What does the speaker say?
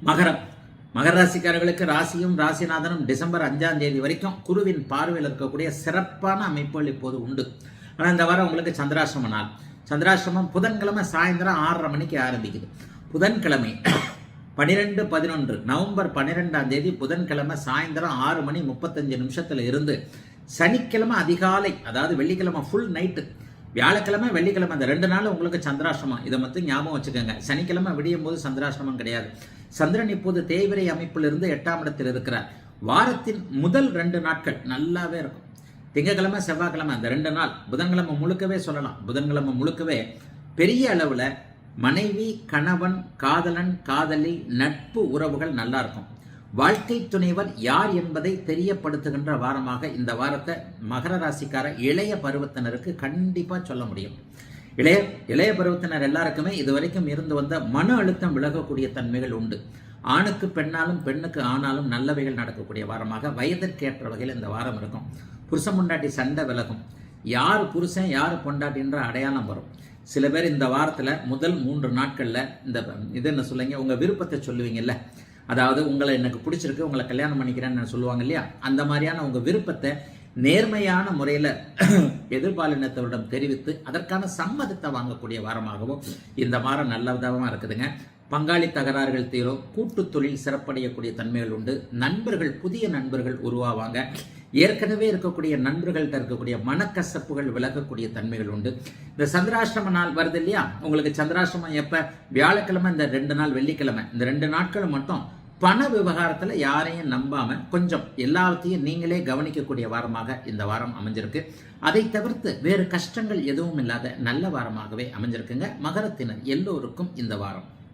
மகர ராசிக்காரர்களுக்கு ராசியும் ராசிநாதனும் டிசம்பர் 5ஆம் தேதி வரைக்கும் குருவின் பார்வையில் இருக்கக்கூடிய சிறப்பான அமைப்புகள் இப்போது உண்டு. ஆனால் இந்த வாரம் உங்களுக்கு சந்திராசிரம நாள். சந்திராசிரமம் புதன்கிழமை சாயந்தரம் 6:30 மணிக்கு ஆரம்பிக்குது. புதன்கிழமை 12-11 நவம்பர் 12ஆம் தேதி புதன்கிழமை சாயந்தரம் 6:35 இருந்து சனிக்கிழமை அதிகாலை, அதாவது வெள்ளிக்கிழமை ஃபுல் நைட்டு, வியாழக்கிழமை வெள்ளிக்கிழமை அந்த 2 நாள் உங்களுக்கு சந்திராசிரமம். இதை மட்டும் ஞாபகம் வச்சுக்கோங்க. சனிக்கிழமை விடியும் போது சந்திராசிரமம் கிடையாது. சந்திரன் இப்போது தேய்விரை அமைப்பிலிருந்து 8ஆம் இடத்தில் இருக்கிறார். வாரத்தின் முதல் 2 நாட்கள் நல்லாவே இருக்கும். திங்கக்கிழமை செவ்வாய்க்கிழமை அந்த 2 நாள், புதன்கிழமை முழுக்கவே சொல்லலாம். புதன்கிழமை முழுக்கவே பெரிய அளவில் மனைவி, கணவன், காதலன், காதலி, நட்பு உறவுகள் நல்லா இருக்கும். வாழ்க்கை துணைவர் யார் என்பதை தெரியப்படுத்துகின்ற வாரமாக இந்த வாரத்தை மகர ராசிக்கார இளைய பருவத்தினருக்கு கண்டிப்பாக சொல்ல முடியும். இளைய பருவத்தினர் எல்லாருக்குமே இதுவரைக்கும் இருந்து வந்த மன அழுத்தம் விலகக்கூடிய தன்மைகள் உண்டு. ஆணுக்கு பெண்ணாலும் பெண்ணுக்கு ஆனாலும் நல்லவைகள் நடக்கக்கூடிய வாரமாக வயதிற்கேற்ற வகையில் இந்த வாரம் இருக்கும். புருஷன் பொண்டாட்டி சண்டை விலகும். யார் புருஷன் யார் பொண்டாட்டின்ற அடையாளம் வரும். சில பேர் இந்த வாரத்தில் முதல் 3 நாட்களில் இந்த இது என்ன சொல்லுவீங்க, உங்கள் விருப்பத்தை சொல்லுவீங்கல்ல, அதாவது உங்களை எனக்கு பிடிச்சிருக்கு, உங்களை கல்யாணம் பண்ணிக்கிறேன்னு சொல்லுவாங்க இல்லையா, அந்த மாதிரியான உங்கள் விருப்பத்தை நேர்மையான முறையில் எதிர்பாலினத்தவரிடம் தெரிவித்து அதற்கான சம்மதத்தை வாங்கக்கூடிய வாரமாகவும் இந்த வாரம் நல்ல விதமாக இருக்குதுங்க. பங்காளி தகராறுகள் தீரும். கூட்டு தொழில் சிறப்படையக்கூடிய தன்மைகள் உண்டு. நண்பர்கள், புதிய நண்பர்கள் உருவாவாங்க. ஏற்கனவே இருக்கக்கூடிய நண்பர்கள்ட்ட இருக்கக்கூடிய மனக்கசப்புகள் விலகக்கூடிய தன்மைகள் உண்டு. இந்த சந்திராஷ்டிரம நாள் வருது இல்லையா, உங்களுக்கு சந்திராஷ்டிரமம் எப்போ, வியாழக்கிழமை, இந்த 2 நாள் வெள்ளிக்கிழமை, இந்த 2 நாட்கள் மட்டும் பண விவகாரத்தில் யாரையும் நம்பாம கொஞ்சம் எல்லாத்தையும் நீங்களே கவனிக்கக்கூடிய வாரமாக இந்த வாரம் அமைஞ்சிருக்கு. அதை தவிர்த்து வேறு கஷ்டங்கள் எதுவும் இல்லாத நல்ல வாரமாகவே அமைஞ்சிருக்குங்க. மகரத்தினர் எல்லோருக்கும் இந்த வாரம்